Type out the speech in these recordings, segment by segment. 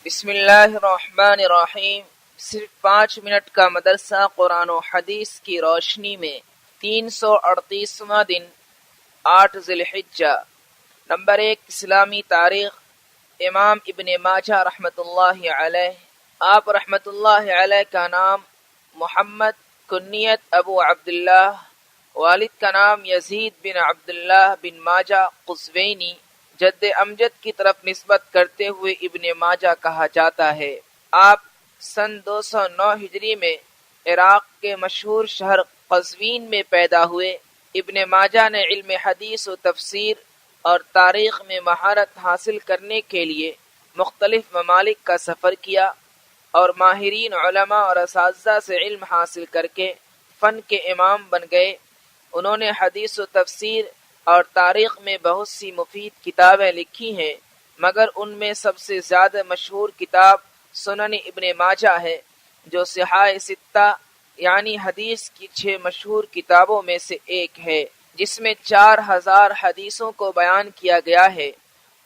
بسم اللہ الرحمن الرحیم۔ صرف 5 منٹ کا مدرسہ قرآن و حدیث کی روشنی میں 338واں دن 8 ذی الحجہ۔ نمبر 1، اسلامی تاریخ۔ امام ابن ماجہ رحمۃ اللہ علیہ، آپ رحمۃ اللہ علیہ کا نام محمد، کنیت ابو عبداللہ، والد کا نام یزید بن عبداللہ بن ماجہ قزوینی، جد امجد کی طرف نسبت کرتے ہوئے ابن ماجہ کہا جاتا ہے۔ آپ سن 209 ہجری میں عراق کے مشہور شہر قزوین میں پیدا ہوئے۔ ابن ماجہ نے علم حدیث و تفسیر اور تاریخ میں مہارت حاصل کرنے کے لیے مختلف ممالک کا سفر کیا اور ماہرین علماء اور اساتذہ سے علم حاصل کر کے فن کے امام بن گئے۔ انہوں نے حدیث و تفسیر اور تاریخ میں بہت سی مفید کتابیں لکھی ہیں، مگر ان میں سب سے زیادہ مشہور کتاب سنن ابن ماجہ ہے، جو صحاح ستہ یعنی حدیث کی 6 مشہور کتابوں میں سے ایک ہے، جس میں 4000 حدیثوں کو بیان کیا گیا ہے۔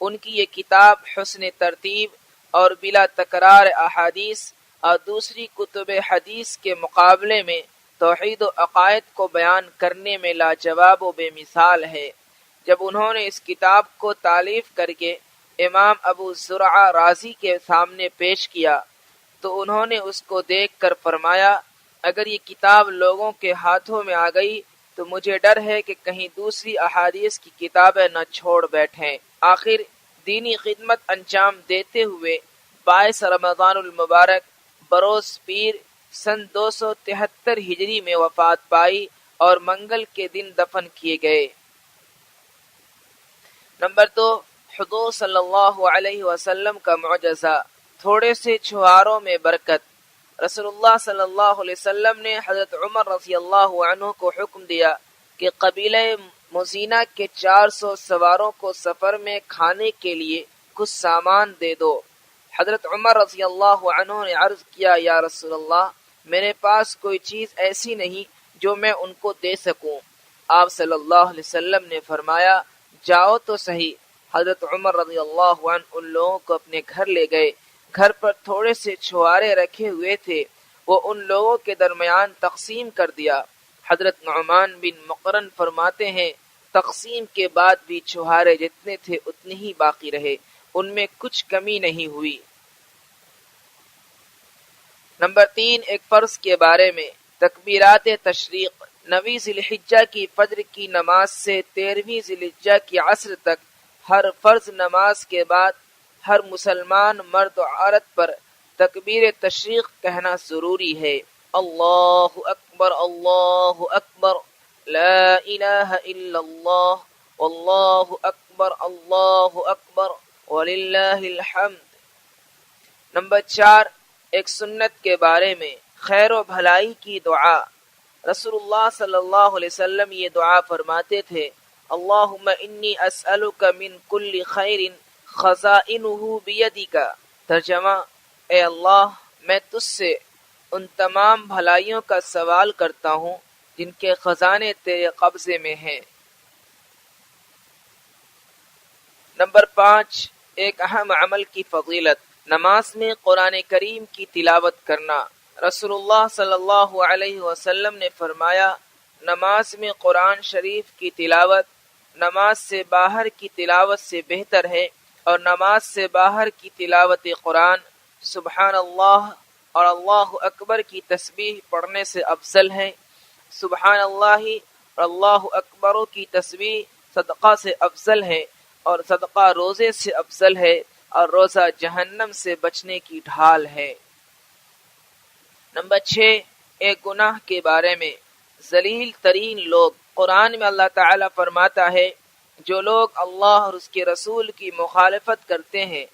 ان کی یہ کتاب حسن ترتیب اور بلا تکرار احادیث اور دوسری کتب حدیث کے مقابلے میں توحید و عقائد کو بیان کرنے میں لاجواب و بے مثال ہے۔ جب انہوں نے اس کتاب کو تالیف کر کے امام ابو زرعہ رازی کے سامنے پیش کیا تو انہوں نے اس کو دیکھ کر فرمایا، اگر یہ کتاب لوگوں کے ہاتھوں میں آ گئی تو مجھے ڈر ہے کہ کہیں دوسری احادیث کی کتابیں نہ چھوڑ بیٹھیں۔ آخر دینی خدمت انجام دیتے ہوئے 22 رمضان المبارک بروز پیر سن 273 ہجری میں وفات پائی اور منگل کے دن دفن کیے گئے۔ نمبر 2، حضور صلی اللہ علیہ وسلم کا معجزہ، تھوڑے سے چھہاروں میں برکت۔ رسول اللہ صلی اللہ علیہ وسلم نے حضرت عمر رضی اللہ عنہ کو حکم دیا کہ قبیلہ مزینہ کے 400 سواروں کو سفر میں کھانے کے لیے کچھ سامان دے دو۔ حضرت عمر رضی اللہ عنہ نے عرض کیا، یا رسول اللہ، میرے پاس کوئی چیز ایسی نہیں جو میں ان کو دے سکوں۔ آپ صلی اللہ علیہ وسلم نے فرمایا، جاؤ تو صحیح۔ حضرت عمر رضی اللہ عنہ ان لوگوں کو اپنے گھر لے گئے۔ گھر پر تھوڑے سے چھوارے رکھے ہوئے تھے، وہ ان لوگوں کے درمیان تقسیم کر دیا۔ حضرت نعمان بن مقرن فرماتے ہیں، تقسیم کے بعد بھی چھوارے جتنے تھے اتنے ہی باقی رہے، ان میں کچھ کمی نہیں ہوئی۔ نمبر 3، ایک فرض کے بارے میں تکبیرات تشریق۔ 9 ذی الحجہ کی فجر کی نماز سے 13 ذی الحجہ کی عصر تک ہر فرض نماز کے بعد ہر مسلمان مرد و عورت پر تکبیر تشریق کہنا ضروری ہے۔ اللہ اکبر، اللہ اکبر، لا الہ الا اللہ، واللہ اکبر، اللہ اکبر، وللہ الحمد۔ نمبر 4، ایک سنت کے بارے میں خیر و بھلائی کی دعا۔ رسول اللہ صلی اللہ علیہ وسلم یہ دعا فرماتے تھے، اللہم انی اسألک من کل خیر خزائنہ بیدک۔ ترجمہ، اے اللہ، میں تجھ سے ان تمام بھلائیوں کا سوال کرتا ہوں جن کے خزانے تیرے قبضے میں ہیں۔ نمبر 5، ایک اہم عمل کی فضیلت، نماز میں قرآن کریم کی تلاوت کرنا۔ رسول اللہ صلی اللہ علیہ وسلم نے فرمایا، نماز میں قرآن شریف کی تلاوت نماز سے باہر کی تلاوت سے بہتر ہے، اور نماز سے باہر کی تلاوت قرآن سبحان اللہ اور اللہ اکبر کی تسبیح پڑھنے سے افضل ہے۔ سبحان اللہ اور اللہ اکبر کی تسبیح صدقہ سے افضل ہے، اور صدقہ روزے سے افضل ہے، اور روزہ جہنم سے بچنے کی ڈھال ہے۔ نمبر 6، ایک گناہ کے بارے میں ذلیل ترین لوگ۔ قرآن میں اللہ تعالیٰ فرماتا ہے، جو لوگ اللہ اور اس کے رسول کی مخالفت کرتے ہیں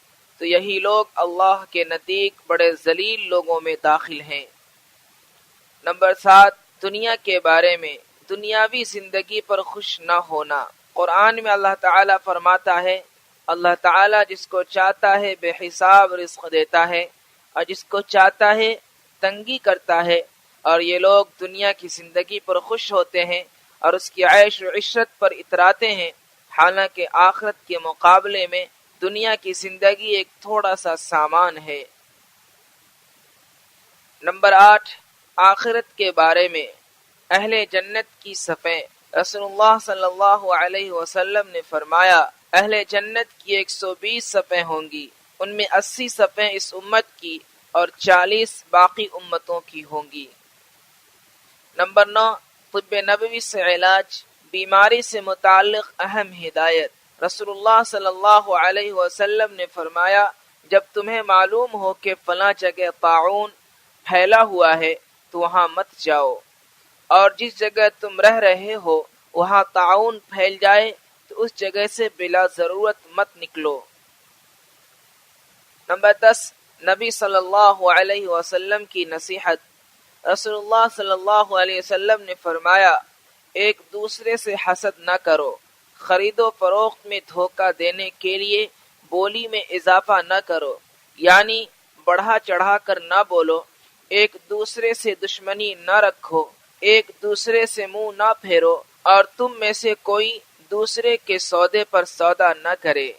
تو یہی لوگ اللہ کے نزدیک بڑے ذلیل لوگوں میں داخل ہیں۔ نمبر 7، دنیا کے بارے میں دنیاوی زندگی پر خوش نہ ہونا۔ قرآن میں اللہ تعالیٰ فرماتا ہے، اللہ تعالیٰ جس کو چاہتا ہے بے حساب رزق دیتا ہے اور جس کو چاہتا ہے تنگی کرتا ہے، اور یہ لوگ دنیا کی زندگی پر خوش ہوتے ہیں اور اس کی عیش و عشرت پر اتراتے ہیں، حالانکہ آخرت کے مقابلے میں دنیا کی زندگی ایک تھوڑا سا سامان ہے۔ نمبر 8، آخرت کے بارے میں اہل جنت کی صفیں۔ رسول اللہ صلی اللہ علیہ وسلم نے فرمایا اہل جنت کی 120 صفیں ہوں گی، ان میں 80 صفیں اس امت کی اور 40 باقی امتوں کی ہوں گی۔ نمبر 9، طب نبوی سے علاج، بیماری سے متعلق اہم ہدایت۔ رسول اللہ صلی اللہ علیہ وسلم نے فرمایا جب تمہیں معلوم ہو کہ فلاں جگہ طاعون پھیلا ہوا ہے تو وہاں مت جاؤ، اور جس جگہ تم رہ رہے ہو وہاں طاعون پھیل جائے تو اس جگہ سے بلا ضرورت مت نکلو۔ نمبر 10، نبی صلی اللہ علیہ وسلم کی نصیحت۔ رسول اللہ صلی اللہ علیہ وسلم نے فرمایا ایک دوسرے سے حسد نہ کرو، خرید و فروخت میں دھوکہ دینے کے لیے بولی میں اضافہ نہ کرو، یعنی بڑھا چڑھا کر نہ بولو، ایک دوسرے سے دشمنی نہ رکھو، ایک دوسرے سے منہ نہ پھیرو، اور تم میں سے کوئی دوسرے کے سودے پر سودا نہ کرے۔